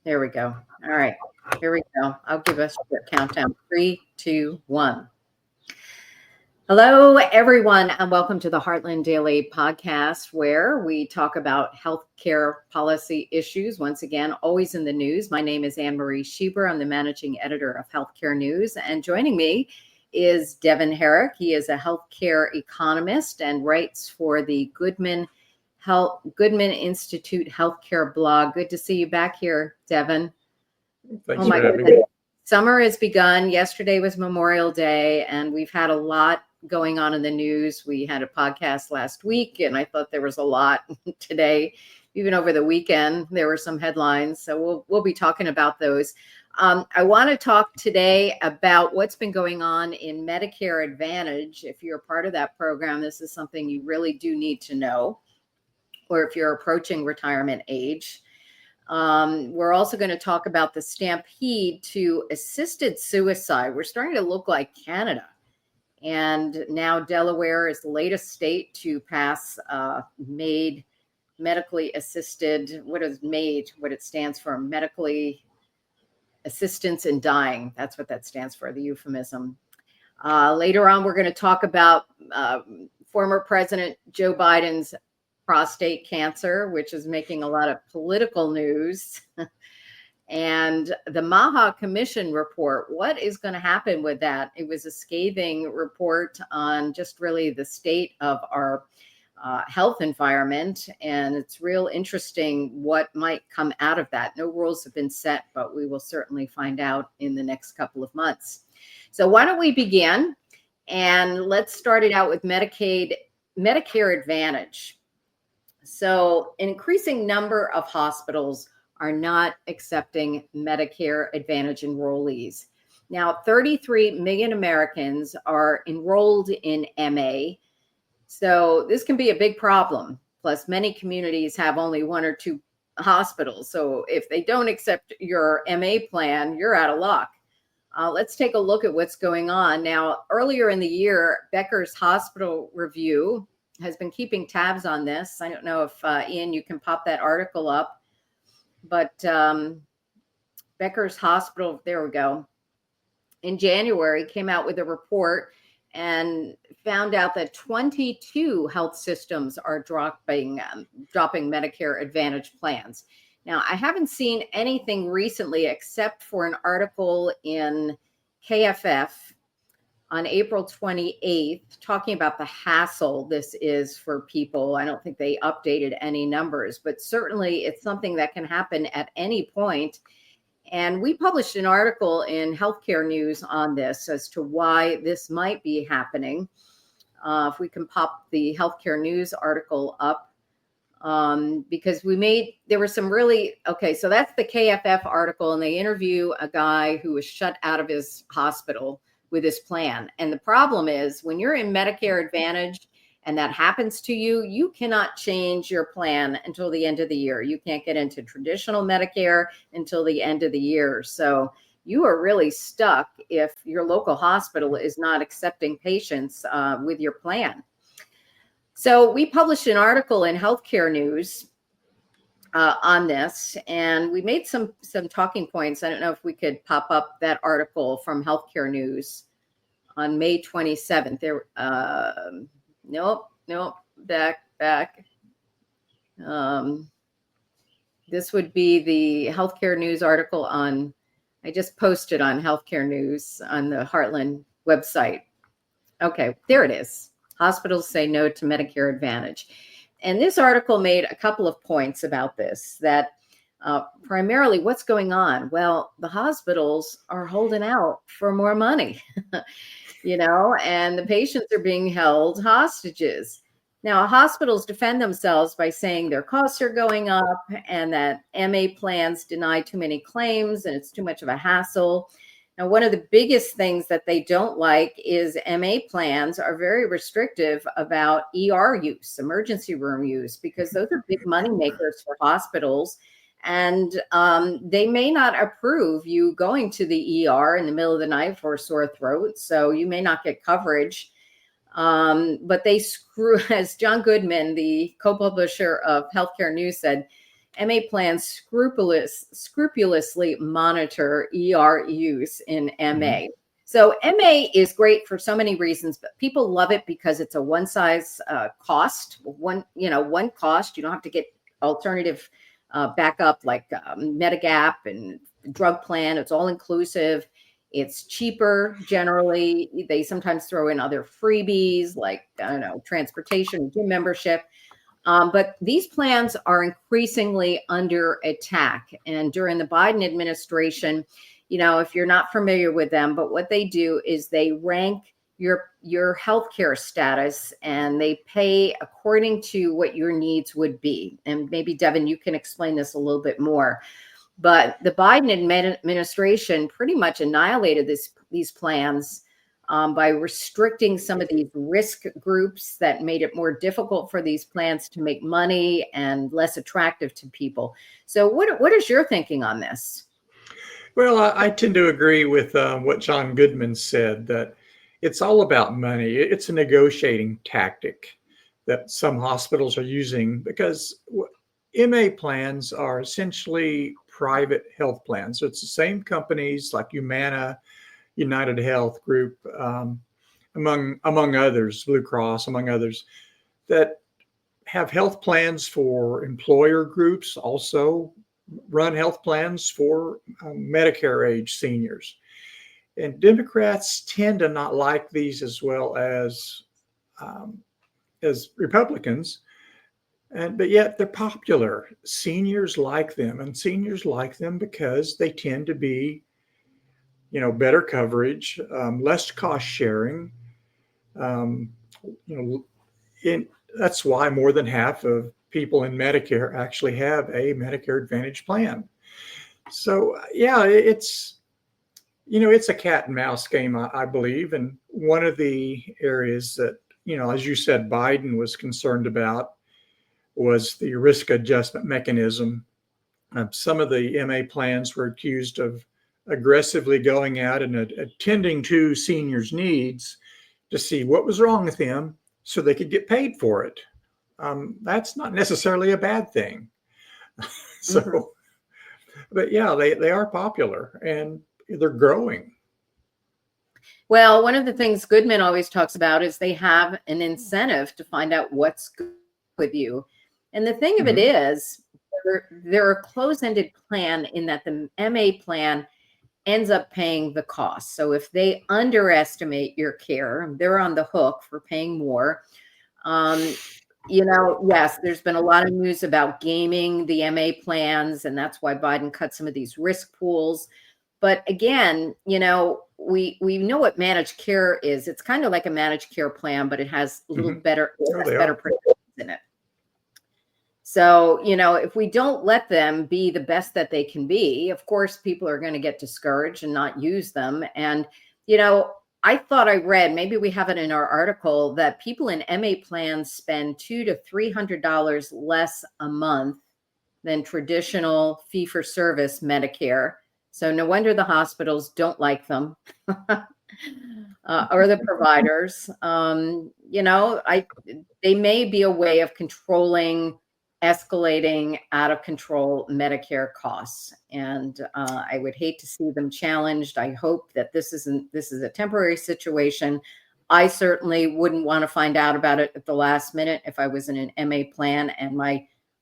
There we go. All right. Here we go. I'll give us a countdown. 3, 2, 1. Hello, everyone, and welcome to the Heartland Daily podcast, where we talk about healthcare policy issues. Once again, always in the news. My name is AnneMarie Schieber. I'm the managing editor of Healthcare News, and joining me is Devon Herrick. He is a healthcare economist and writes for the Goodman Institute Healthcare Blog. Good to see you back here, Devon. Thanks for having me. Summer has begun. Yesterday was Memorial Day, and we've had a lot going on in the news. We had a podcast last week, and I thought there was a lot today. Even over the weekend, there were some headlines. So we'll be talking about those. I want to talk today about what's been going on in Medicare Advantage. If you're a part of that program, this is something you really do need to know, or if you're approaching retirement age. We're also going to talk about the stampede to assisted suicide. We're starting to look like Canada. And now Delaware is the latest state to pass MAID, medically assisted. What is MAID? What it stands for? Medically assistance in dying. That's what that stands for, the euphemism. Later on, we're going to talk about former President Joe Biden's prostate cancer, which is making a lot of political news. And the MAHA Commission report, what is going to happen with that? It was a scathing report on just really the state of our health environment. And it's real interesting what might come out of that. No rules have been set, but we will certainly find out in the next couple of months. So why don't we begin? And let's start it out with Medicare Advantage. So an increasing number of hospitals are not accepting Medicare Advantage enrollees. Now, 33 million Americans are enrolled in MA. So this can be a big problem. Plus, many communities have only 1 or 2 hospitals. So if they don't accept your MA plan, you're out of luck. Let's take a look at what's going on. Now, earlier in the year, Becker's Hospital Review has been keeping tabs on this. I don't know if, Ian, you can pop that article up. But Becker's Hospital, there we go, in January came out with a report and found out that 22 health systems are dropping Medicare Advantage plans. Now, I haven't seen anything recently except for an article in KFF on April 28th, talking about the hassle this is for people. I don't think they updated any numbers, but certainly it's something that can happen at any point. And we published an article in Healthcare News on this as to why this might be happening. If we can pop the Healthcare News article up, because there were some really, okay, so that's the KFF article, and they interview a guy who was shut out of his hospital with this plan. And the problem is when you're in Medicare Advantage and that happens to you, you cannot change your plan until the end of the year. You can't get into traditional Medicare until the end of the year. So you are really stuck if your local hospital is not accepting patients with your plan. So we published an article in Healthcare News on this, and we made some talking points. I don't know if we could pop up that article from Healthcare News on May 27th. There, nope, back. This would be the Healthcare News article I just posted on Healthcare News on the Heartland website. Okay, there it is. Hospitals say no to Medicare Advantage. And this article made a couple of points about this, that primarily what's going on? Well, the hospitals are holding out for more money, and the patients are being held hostages. Now, hospitals defend themselves by saying their costs are going up and that MA plans deny too many claims and it's too much of a hassle. Now, one of the biggest things that they don't like is MA plans are very restrictive about ER use, emergency room use, because those are big money makers for hospitals. And they may not approve you going to the ER in the middle of the night for a sore throat. So you may not get coverage. But they screw, as John Goodman, the co-publisher of Healthcare News, said, MA plans scrupulously monitor ER use in MA. So MA is great for so many reasons, but people love it because it's a one size cost, one cost. You don't have to get alternative backup like Medigap and drug plan. It's all inclusive. It's cheaper generally. They sometimes throw in other freebies like, I don't know, transportation, gym membership. But these plans are increasingly under attack. And during the Biden administration, if you're not familiar with them, but what they do is they rank your healthcare status and they pay according to what your needs would be. And maybe, Devon, you can explain this a little bit more. But the Biden administration pretty much annihilated these plans by restricting some of these risk groups that made it more difficult for these plans to make money and less attractive to people. So what is your thinking on this? Well, I tend to agree with what John Goodman said, that it's all about money. It's a negotiating tactic that some hospitals are using because MA plans are essentially private health plans. So it's the same companies like Humana, United Health Group, among others, Blue Cross, among others, that have health plans for employer groups, also run health plans for Medicare age seniors. And Democrats tend to not like these as well as Republicans, but yet they're popular. Seniors like them, and seniors like them because they tend to be, better coverage, less cost sharing. That's why more than half of people in Medicare actually have a Medicare Advantage plan. So yeah, it's a cat and mouse game, I believe. And one of the areas that, as you said, Biden was concerned about was the risk adjustment mechanism. Some of the MA plans were accused of aggressively going out and attending to seniors' needs to see what was wrong with them so they could get paid for it. That's not necessarily a bad thing. But yeah, they are popular and they're growing. Well, one of the things Goodman always talks about is they have an incentive to find out what's good with you. And the thing of it is, they're a closed-ended plan in that the MA plan ends up paying the cost. So if they underestimate your care, they're on the hook for paying more. Yes, there's been a lot of news about gaming the MA plans, and that's why Biden cut some of these risk pools. But again, we know what managed care is. It's kind of like a managed care plan, but it has a little better protections in it. So, if we don't let them be the best that they can be, of course, people are going to get discouraged and not use them. And, I thought I read, maybe we have it in our article, that people in MA plans spend $200 to $300 less a month than traditional fee-for-service Medicare. So no wonder the hospitals don't like them or the providers. They may be a way of controlling escalating out of control Medicare costs. And I would hate to see them challenged. I hope that this is a temporary situation. I certainly wouldn't want to find out about it at the last minute if I was in an MA plan and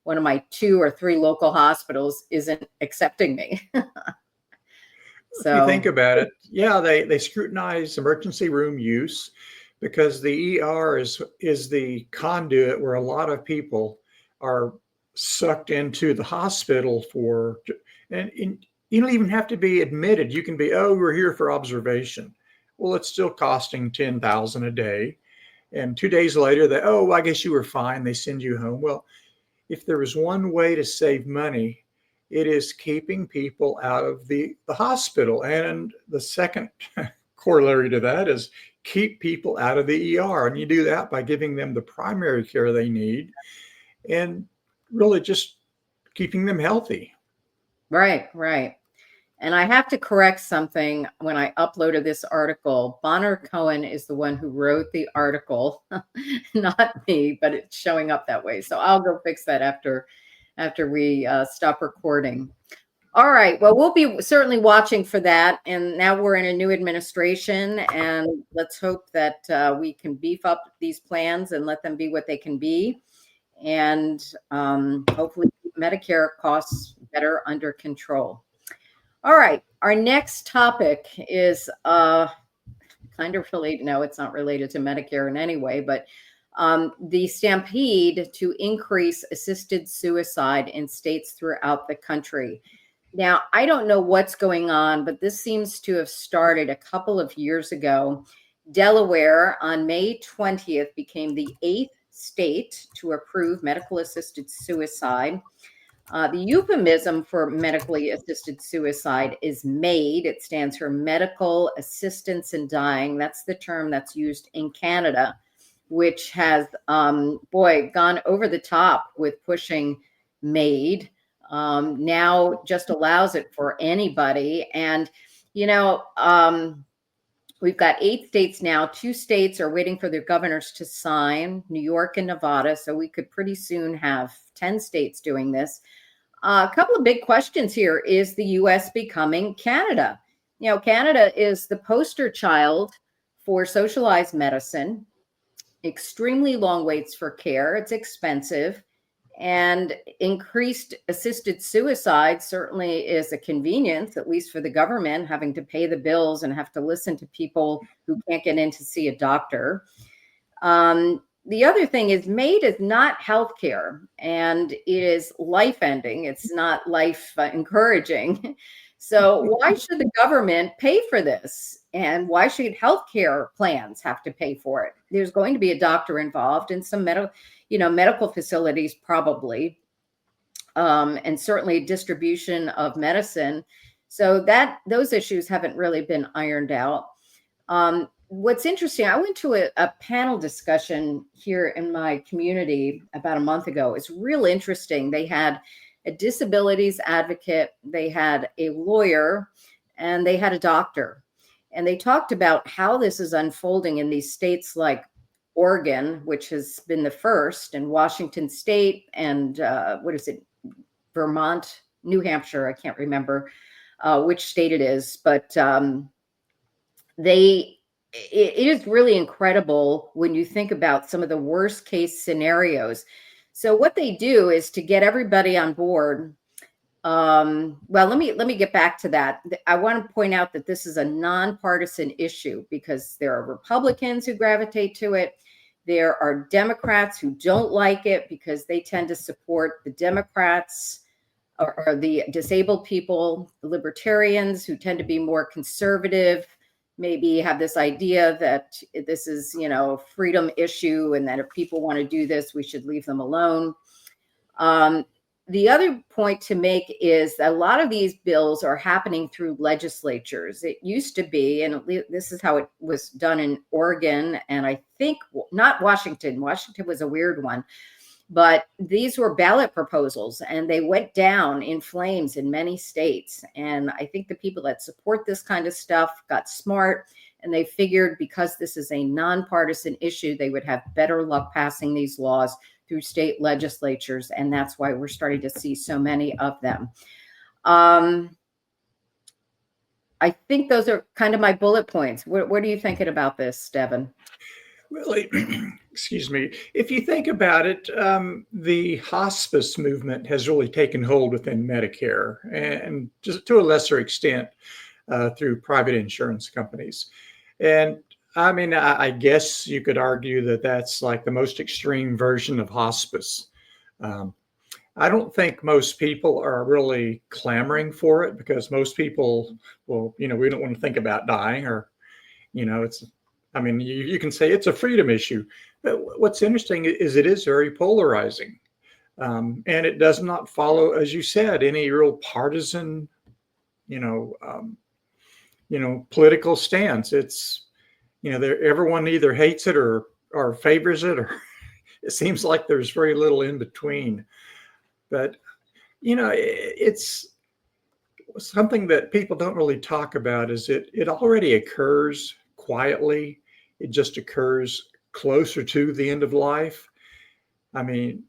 one of my 2 or 3 local hospitals isn't accepting me. So if you think about it, yeah, they scrutinize emergency room use because the ER is the conduit where a lot of people are sucked into the hospital and you don't even have to be admitted. You can be, we're here for observation. Well, it's still costing $10,000 a day. And 2 days later, I guess you were fine. They send you home. Well, if there was one way to save money, it is keeping people out of the hospital. And the second corollary to that is keep people out of the ER. And you do that by giving them the primary care they need and really just keeping them healthy. Right. And I have to correct something when I uploaded this article. Bonner Cohen is the one who wrote the article, not me, but it's showing up that way. So I'll go fix that after after we stop recording. All right. Well, we'll be certainly watching for that. And now we're in a new administration, and let's hope that we can beef up these plans and let them be what they can be. And hopefully keep Medicare costs better under control. All right. Our next topic is kind of related. No, it's not related to Medicare in any way, but the stampede to increase assisted suicide in states throughout the country. Now, I don't know what's going on, but this seems to have started a couple of years ago. Delaware on May 20th became the 8th state to approve medical assisted suicide. The euphemism for medically assisted suicide is MAID. It stands for Medical Assistance in Dying. That's the term that's used in Canada, which has, gone over the top with pushing MAID. Now just allows it for anybody. And, we've got 8 states now. 2 states are waiting for their governors to sign, New York and Nevada. So we could pretty soon have 10 states doing this. A couple of big questions here. Is the U.S. becoming Canada? Canada is the poster child for socialized medicine, extremely long waits for care. It's expensive. And increased assisted suicide certainly is a convenience, at least for the government, having to pay the bills and have to listen to people who can't get in to see a doctor. The other thing is MAID is not healthcare, and it is life-ending. It's not life-encouraging. So why should the government pay for this? And why should healthcare plans have to pay for it? There's going to be a doctor involved and some medical facilities probably, and certainly distribution of medicine. So those issues haven't really been ironed out. What's interesting, I went to a panel discussion here in my community about a month ago. It's real interesting. They had a disabilities advocate, they had a lawyer, and they had a doctor. And they talked about how this is unfolding in these states like Oregon, which has been the first, and Washington State, and Vermont, New Hampshire, I can't remember which state it is, but it is really incredible when you think about some of the worst case scenarios. So what they do is to get everybody on board. Let me get back to that. I want to point out that this is a nonpartisan issue because there are Republicans who gravitate to it. There are Democrats who don't like it because they tend to support the Democrats or the disabled people, the libertarians who tend to be more conservative, maybe have this idea that this is, a freedom issue and that if people want to do this, we should leave them alone. The other point to make is that a lot of these bills are happening through legislatures. It used to be, and this is how it was done in Oregon, and I think not Washington. Washington was a weird one, but these were ballot proposals, and they went down in flames in many states. And I think the people that support this kind of stuff got smart, and they figured because this is a nonpartisan issue, they would have better luck passing these laws through state legislatures, and that's why we're starting to see so many of them. I think those are kind of my bullet points. What are you thinking about this, Devon? Really, excuse me. If you think about it, the hospice movement has really taken hold within Medicare, and just to a lesser extent through private insurance companies. And I mean, I guess you could argue that that's like the most extreme version of hospice. I don't think most people are really clamoring for it because most people, we don't want to think about dying or, you can say it's a freedom issue. But what's interesting is it is very polarizing. And it does not follow, as you said, any real partisan, political stance. It's, everyone either hates it or favors it, or it seems like there's very little in between. But, it's something that people don't really talk about is it already occurs quietly. It just occurs closer to the end of life. I mean,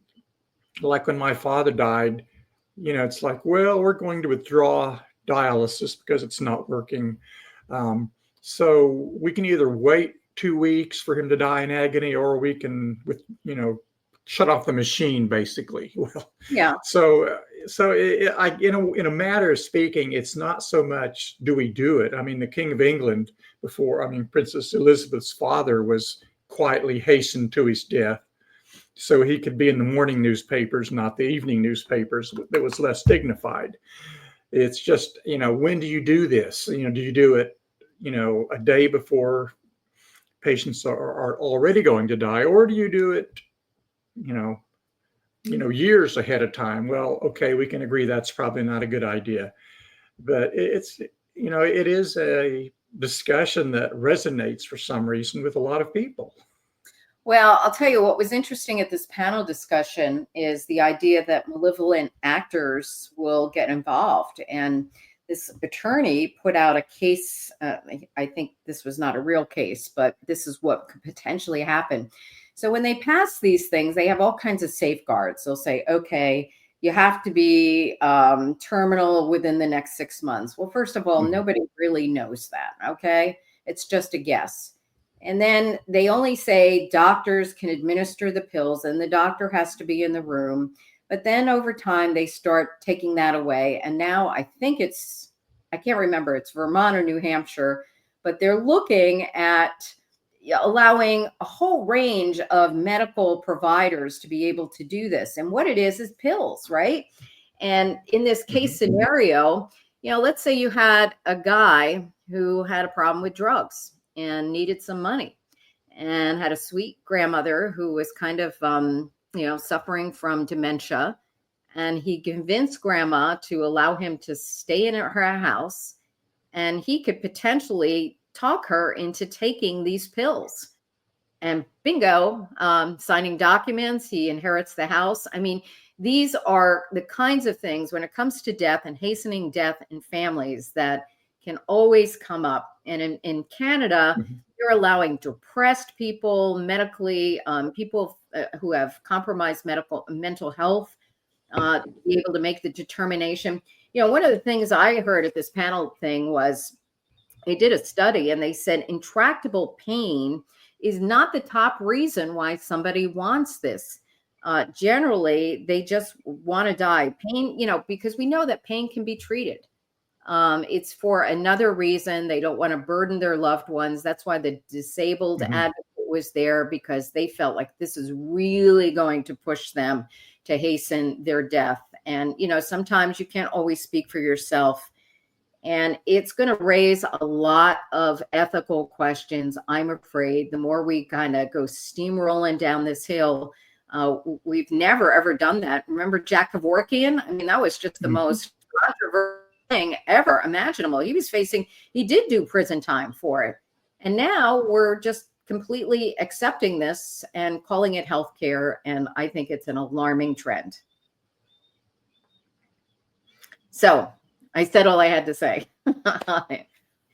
like when my father died, it's like, well, we're going to withdraw dialysis because it's not working. So we can either wait 2 weeks for him to die in agony, or we can, shut off the machine, basically. Well, Yeah. In a matter of speaking, it's not so much do we do it. I mean, the King of England Princess Elizabeth's father was quietly hastened to his death, so he could be in the morning newspapers, not the evening newspapers. That was less dignified. It's just, when do you do this? Do you do it, a day before patients are already going to die, or do you do it, years ahead of time? Well, okay, we can agree that's probably not a good idea, but it is a discussion that resonates for some reason with a lot of people. Well, I'll tell you what was interesting at this panel discussion is the idea that malevolent actors will get involved. And this attorney put out a case. I think this was not a real case, but this is what could potentially happen. So when they pass these things, they have all kinds of safeguards. They'll say, okay, you have to be terminal within the next 6 months. Well, first of all, nobody really knows that. Okay. It's just a guess. And then they only say doctors can administer the pills and the doctor has to be in the room. But then over time, they start taking that away. And now I think I can't remember, it's Vermont or New Hampshire, but they're looking at allowing a whole range of medical providers to be able to do this. And what it is pills, right? And in this case scenario, let's say you had a guy who had a problem with drugs and needed some money and had a sweet grandmother who was kind of, suffering from dementia. And he convinced grandma to allow him to stay in her house, and he could potentially talk her into taking these pills. And bingo, signing documents, he inherits the house. I mean, these are the kinds of things when it comes to death and hastening death in families that can always come up. And in Canada, they're allowing depressed people, medically, people who have compromised mental health, be able to make the determination. One of the things I heard at this panel thing was they did a study and they said intractable pain is not the top reason why somebody wants this. Generally, they just want to die. Pain, because we know that pain can be treated. It's for another reason. They don't want to burden their loved ones. That's why the disabled advocate was there, because they felt like this is really going to push them to hasten their death. And, sometimes you can't always speak for yourself. And it's going to raise a lot of ethical questions. I'm afraid the more we kind of go steamrolling down this hill, we've never, ever done that. Remember Jack Kevorkian? I mean, that was just the most controversial thing ever imaginable. He did do prison time for it. And now we're just completely accepting this and calling it healthcare. And I think it's an alarming trend. So I said all I had to say.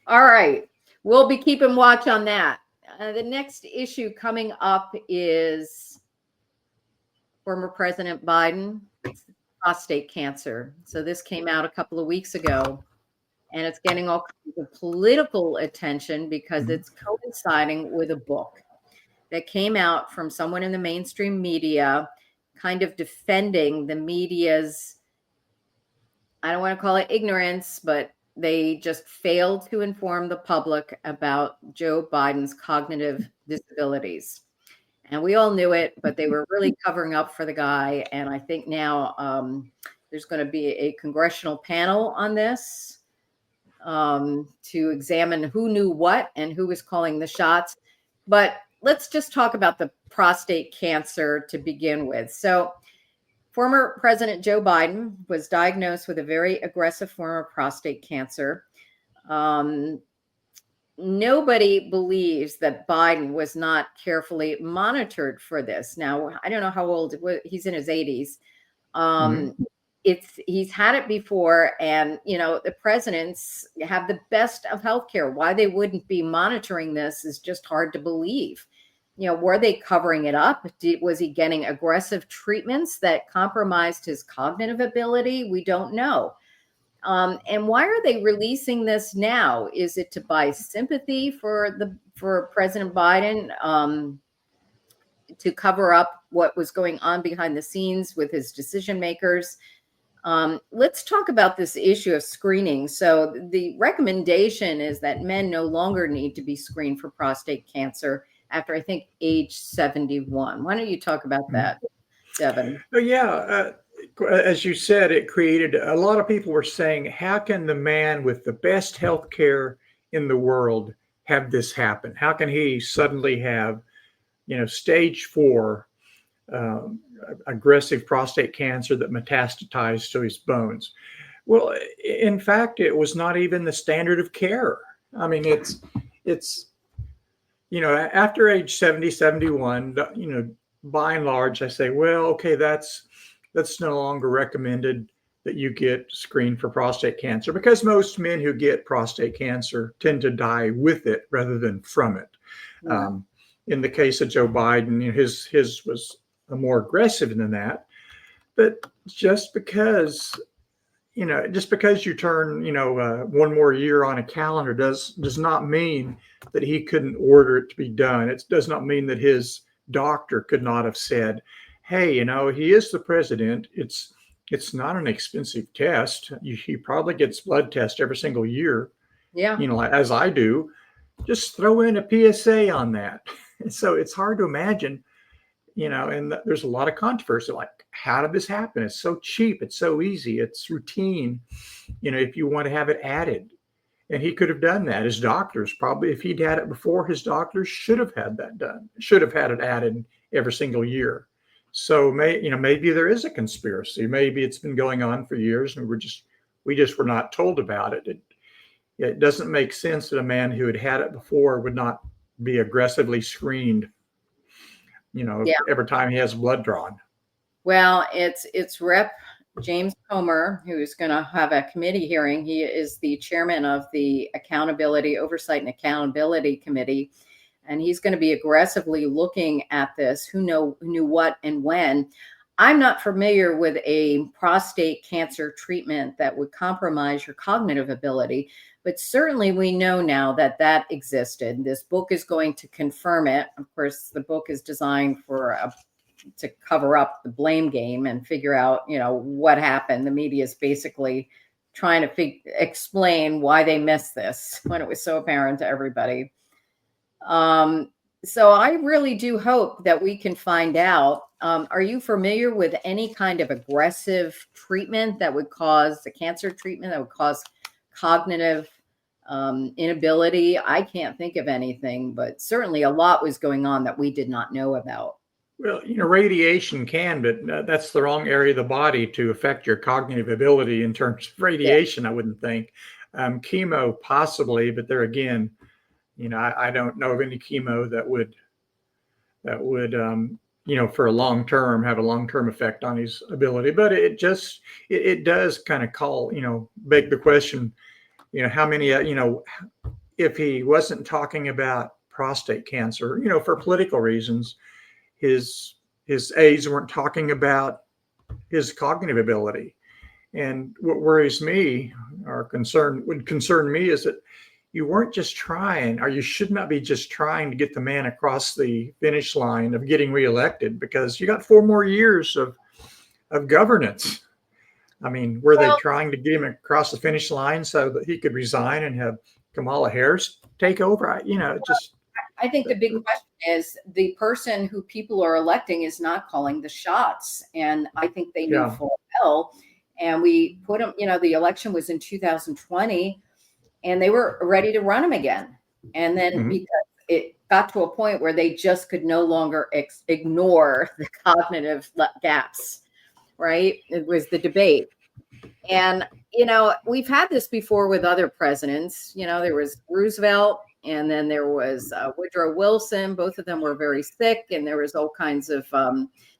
All right. We'll be keeping watch on that. The next issue coming up is former President Biden, prostate cancer. So this came out a couple of weeks ago, and it's getting all kinds of political attention because it's coinciding with a book that came out from someone in the mainstream media, kind of defending the media's, I don't want to call it ignorance, but they just failed to inform the public about Joe Biden's cognitive disabilities. And we all knew it, but they were really covering up for the guy. And I think now there's going to be a congressional panel on this to examine who knew what and who was calling the shots. But let's just talk about the prostate cancer to begin with. So former President Joe Biden was diagnosed with a very aggressive form of prostate cancer. Nobody believes that Biden was not carefully monitored for this. Now, I don't know how old he's in his 80s. He's had it before, and the presidents have the best of healthcare. Why they wouldn't be monitoring this is just hard to believe. were they covering it up? Was he getting aggressive treatments that compromised his cognitive ability? We don't know. And why are they releasing this now? Is it to buy sympathy for President Biden, to cover up what was going on behind the scenes with his decision makers? Let's talk about this issue of screening. So the recommendation is that men no longer need to be screened for prostate cancer after, I think, age 71. Why don't you talk about that, Devon? Oh, yeah. As you said, it created a lot of people were saying, how can the man with the best health care in the world have this happen? How can he suddenly have, stage 4 aggressive prostate cancer that metastasized to his bones? Well, in fact, it was not even the standard of care. I mean, it's after age 70, 71, by and large, I say, well, okay, that's no longer recommended that you get screened for prostate cancer, because most men who get prostate cancer tend to die with it rather than from it. Mm-hmm. In the case of Joe Biden, his was more aggressive than that. But just because you turn, one more year on a calendar does not mean that he couldn't order it to be done. It does not mean that his doctor could not have said, hey, he is the president. It's not an expensive test. He probably gets blood tests every single year. Yeah. As I do. Just throw in a PSA on that. And so it's hard to imagine, and there's a lot of controversy, like, how did this happen? It's so cheap. It's so easy. It's routine. If you want to have it added. And he could have done that. His doctors probably, if he'd had it before, his doctors should have had that done, should have had it added every single year. So maybe there is a conspiracy. Maybe it's been going on for years and we just were not told about it. It doesn't make sense that a man who had it before would not be aggressively screened, every time he has blood drawn. Well, it's Rep. James Comer, who's going to have a committee hearing. He is the chairman of the Oversight and Accountability Committee, and he's going to be aggressively looking at this. Who knew what and when? I'm not familiar with a prostate cancer treatment that would compromise your cognitive ability, but certainly we know now that existed. This book is going to confirm it. Of course, the book is designed to cover up the blame game and figure out, what happened. The media is basically trying to explain why they missed this when it was so apparent to everybody. So I really do hope that we can find out. Are you familiar with any kind of aggressive treatment that would cause the cancer treatment that would cause cognitive inability? I can't think of anything, but certainly a lot was going on that we did not know about. Well, radiation can, but that's the wrong area of the body to affect your cognitive ability in terms of radiation, yeah. I wouldn't think. Chemo, possibly, but there again, I don't know of any chemo that would for a long term, have a long-term effect on his ability. But it does kind of beg the question, how many, if he wasn't talking about prostate cancer, for political reasons, his aides weren't talking about his cognitive ability. And what worries me would concern me is that you weren't just trying, or you should not be just trying to get the man across the finish line of getting reelected, because you got 4 more years of governance. I mean, were they trying to get him across the finish line so that he could resign and have Kamala Harris take over? I think the big question is the person who people are electing is not calling the shots. And I think they knew full well. And we put him, the election was in 2020 and they were ready to run him again. And then because it got to a point where they just could no longer ignore the cognitive gaps, right? It was the debate. And, we've had this before with other presidents. There was Roosevelt, and then there was Woodrow Wilson. Both of them were very sick, and there was all kinds of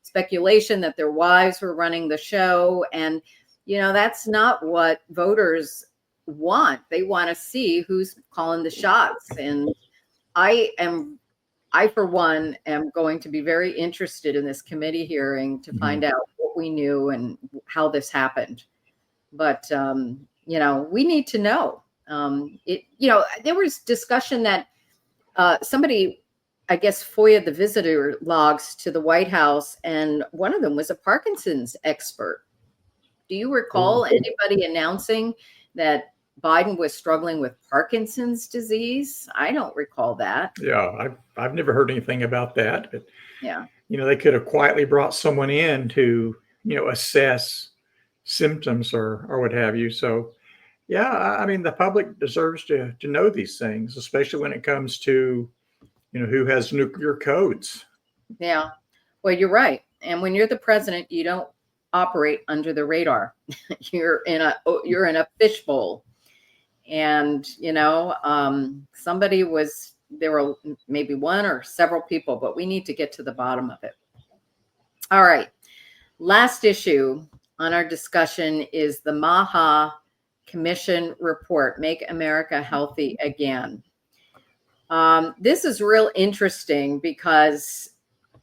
speculation that their wives were running the show. And, that's not what voters want. They want to see who's calling the shots. And I am I, for one, am going to be very interested in this committee hearing to find out what we knew and how this happened. But, we need to know. There was discussion that somebody, I guess, FOIA'd the visitor logs to the White House, and one of them was a Parkinson's expert. Do you recall anybody announcing that Biden was struggling with Parkinson's disease? I don't recall that. Yeah, I've never heard anything about that. But yeah, they could have quietly brought someone in to, assess symptoms or what have you. So, yeah, I mean, the public deserves to know these things, especially when it comes to, who has nuclear codes. Yeah, well, you're right. And when you're the president, you don't operate under the radar. You're in a fishbowl. And, there were maybe one or several people, but we need to get to the bottom of it. All right. Last issue on our discussion is the MAHA Commission report, Make America Healthy Again. This is real interesting because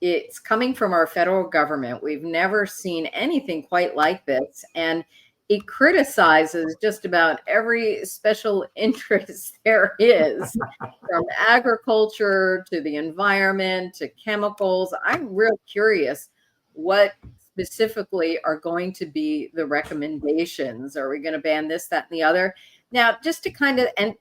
it's coming from our federal government. We've never seen anything quite like this. And it criticizes just about every special interest there is, from agriculture to the environment to chemicals. I'm real curious what specifically are going to be the recommendations. Are we going to ban this, that, and the other? Now, just to kind of, and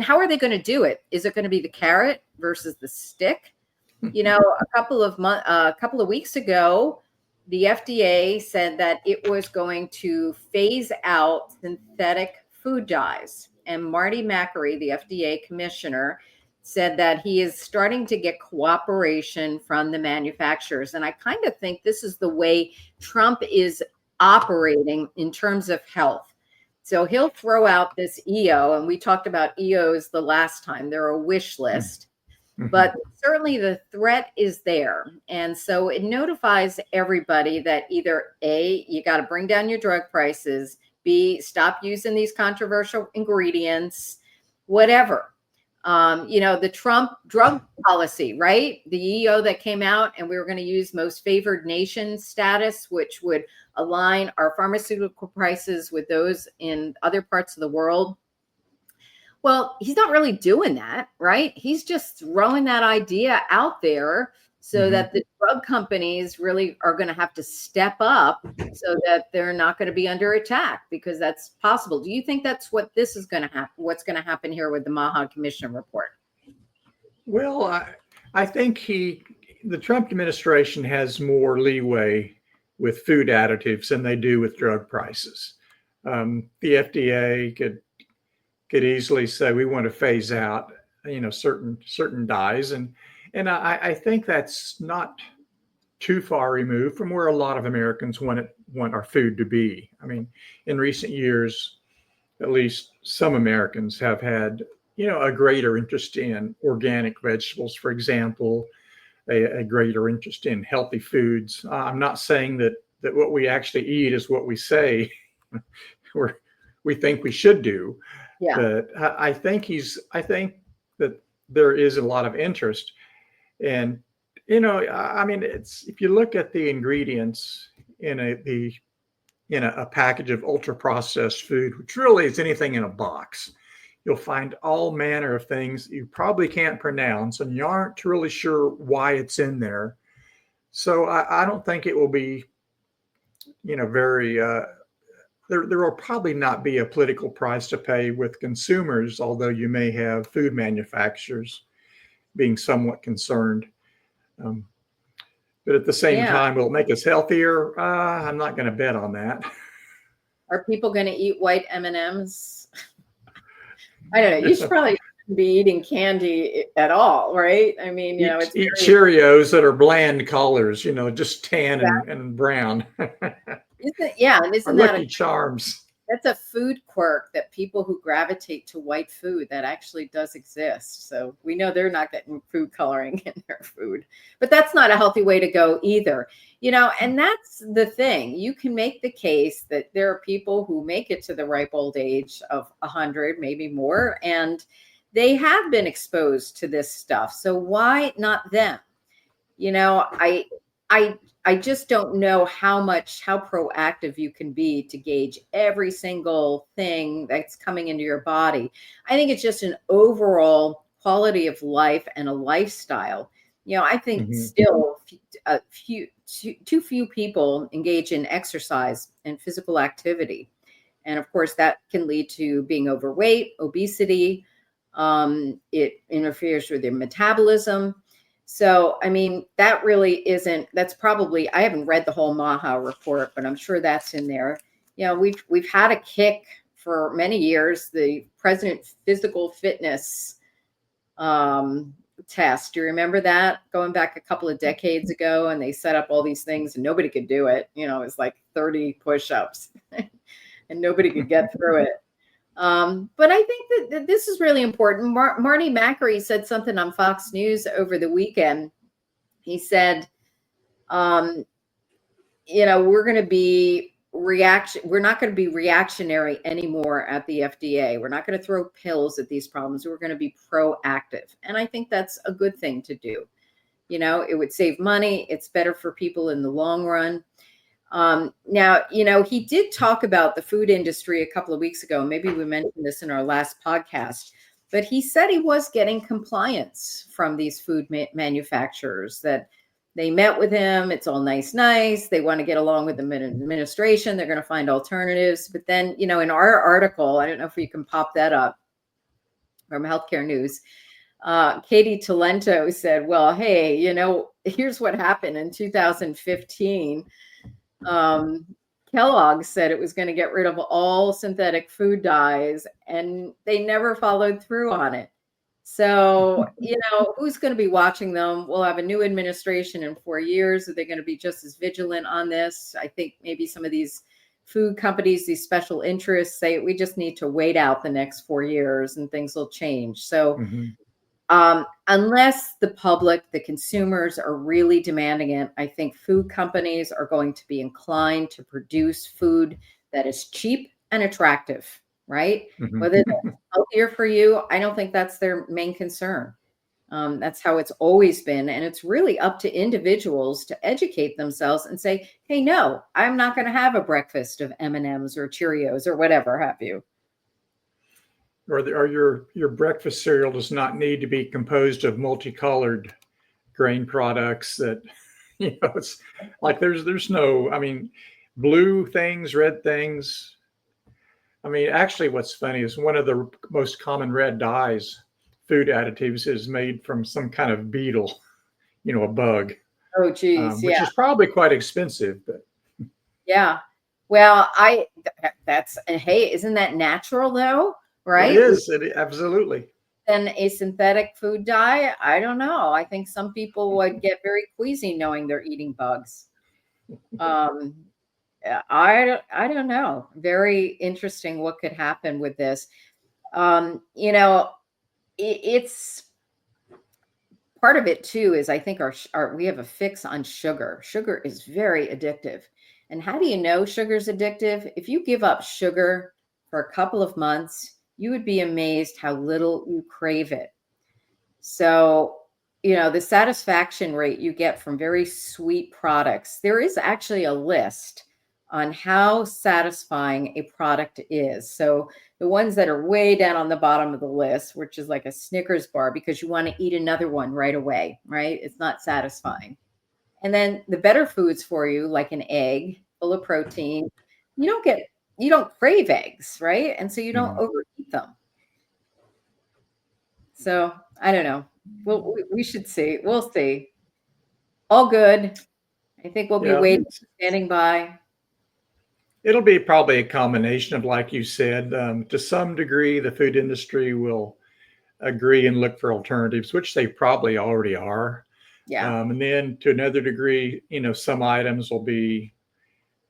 how are they going to do it? Is it going to be the carrot versus the stick? A couple of weeks ago, the FDA said that it was going to phase out synthetic food dyes. And Marty Makary, the FDA commissioner, said that he is starting to get cooperation from the manufacturers. And I kind of think this is the way Trump is operating in terms of health. So he'll throw out this EO, and we talked about EOs the last time. They're a wish list. But certainly the threat is there. And so it notifies everybody that either A, you got to bring down your drug prices, B, stop using these controversial ingredients, whatever. The Trump drug policy, right? The EO that came out, and we were going to use most favored nation status, which would align our pharmaceutical prices with those in other parts of the world. Well, he's not really doing that, right? He's just throwing that idea out there so that the drug companies really are going to have to step up so that they're not going to be under attack, because that's possible. Do you think that's what this is going to happen? What's going to happen here with the MAHA Commission report? Well, I think the Trump administration has more leeway with food additives than they do with drug prices. The FDA could easily say we want to phase out, certain dyes, and I think that's not too far removed from where a lot of Americans want our food to be. I mean, in recent years, at least some Americans have had, a greater interest in organic vegetables, for example, a greater interest in healthy foods. I'm not saying that what we actually eat is what we say we think we should do. Yeah. But I think that there is a lot of interest. And, if you look at the ingredients in a package of ultra processed food, which really is anything in a box, you'll find all manner of things you probably can't pronounce, and you aren't really sure why it's in there. So I don't think it will be, very, there will probably not be a political price to pay with consumers, although you may have food manufacturers being somewhat concerned. But at the same time, will it make us healthier? I'm not going to bet on that. Are people going to eat white M&Ms? I don't know. You should probably be eating candy at all, right? I mean, eat Cheerios that are bland colors, just tan and brown. Isn't Lucky Charms? That's a food quirk, that people who gravitate to white food, that actually does exist. So we know they're not getting food coloring in their food, but that's not a healthy way to go either. And that's the thing. You can make the case that there are people who make it to the ripe old age of 100, maybe more, and they have been exposed to this stuff. So why not them? You know, I just don't know how proactive you can be to gauge every single thing that's coming into your body. I think it's just an overall quality of life and a lifestyle. You know, I think still too few people engage in exercise and physical activity. And of course, that can lead to being overweight, obesity. It interferes with your metabolism. So, I mean, that really isn't, that's probably, I haven't read the whole MAHA report, but I'm sure that's in there. You know, we've had a kick for many years, the President Physical Fitness test. Do you remember that going back a couple of decades ago? And they set up all these things and nobody could do it. You know, it was like 30 push-ups and nobody could get through it. But I think that this is really important. Marty Makary said something on Fox News over the weekend. He said, you know, we're not going to be reactionary anymore at the FDA. We're not going to throw pills at these problems. We're going to be proactive. And I think that's a good thing to do. You know, it would save money. It's better for people in the long run. Now, you know, he did talk about the food industry a couple of weeks ago. Maybe we mentioned this in our last podcast, but he said he was getting compliance from these food manufacturers, that they met with him. It's all nice. They want to get along with the administration. They're going to find alternatives. But then, you know, in our article, I don't know if you can pop that up from Healthcare News, Katie Talento said, well, hey, you know, here's what happened in 2015. Kellogg said it was going to get rid of all synthetic food dyes, and they never followed through on it. So, you know, who's going to be watching them? We'll have a new administration in 4 years. Are they going to be just as vigilant on this? I think maybe some of these food companies, these special interests, say we just need to wait out the next 4 years and things will change. So unless the public, the consumers are really demanding it, I think food companies are going to be inclined to produce food that is cheap and attractive, right? Whether that's healthier for you, I don't think that's their main concern. That's how it's always been. And it's really up to individuals to educate themselves and say, hey, no, I'm not going to have a breakfast of M&Ms or Cheerios or whatever have you. Or your breakfast cereal does not need to be composed of multicolored grain products that, you know, it's like there's no, I mean, blue things, red things. I mean, actually what's funny is one of the most common red dyes, food additives, is made from some kind of beetle, you know, a bug. Oh, geez. Which is probably quite expensive, but. Yeah. Well, hey, isn't that natural though? Right? It is. Absolutely. And a synthetic food dye, I don't know. I think some people would get very queasy knowing they're eating bugs. I don't know. Very interesting what could happen with this. You know, it's part of it too is I think we have a fix on sugar. Sugar is very addictive. And how do you know sugar's addictive? If you give up sugar for a couple of months, you would be amazed how little you crave it. So, you know, the satisfaction rate you get from very sweet products, there is actually a list on how satisfying a product is. So the ones that are way down on the bottom of the list, which is like a Snickers bar, because you want to eat another one right away, right? It's not satisfying. And then the better foods for you, like an egg full of protein, you don't crave eggs, right? And so you don't overeat them. So I don't know. We should see. We'll see. All good. I think we'll be waiting, standing by. It'll be probably a combination of, like you said, to some degree, the food industry will agree and look for alternatives, which they probably already are. Yeah. And then to another degree, you know, some items will be,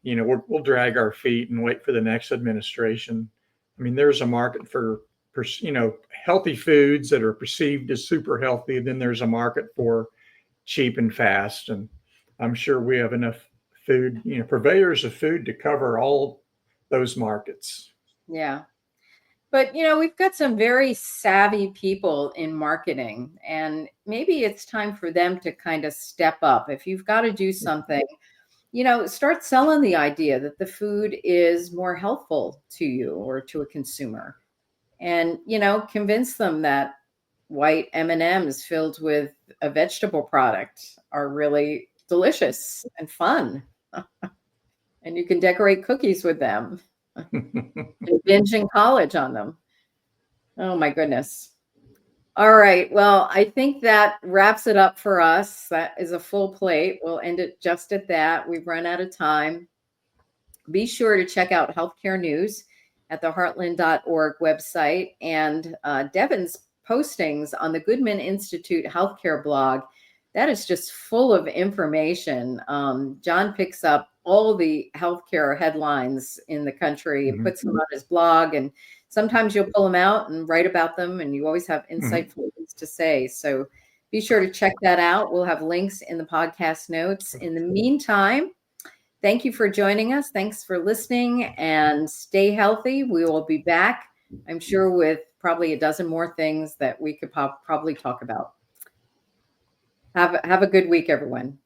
you know, we'll drag our feet and wait for the next administration. I mean, there's a market for, you know, healthy foods that are perceived as super healthy. And then there's a market for cheap and fast. And I'm sure we have enough food, you know, purveyors of food to cover all those markets. Yeah. But, we've got some very savvy people in marketing, and maybe it's time for them to kind of step up. If you've got to do something, start selling the idea that the food is more healthful to you or to a consumer. And, convince them that white M&Ms filled with a vegetable product are really delicious and fun. And you can decorate cookies with them and binge in college on them. Oh my goodness. All right. Well, I think that wraps it up for us. That is a full plate. We'll end it just at that. We've run out of time. Be sure to check out healthcare news at the heartland.org website and Devon's postings on the Goodman Institute Healthcare blog. That is just full of information. John picks up all the healthcare headlines in the country and puts them on his blog. And sometimes you'll pull them out and write about them, and you always have insightful things to say. So be sure to check that out. We'll have links in the podcast notes. In the meantime, thank you for joining us. Thanks for listening, and stay healthy. We will be back, I'm sure, with probably a dozen more things that we could probably talk about. Have a good week, everyone.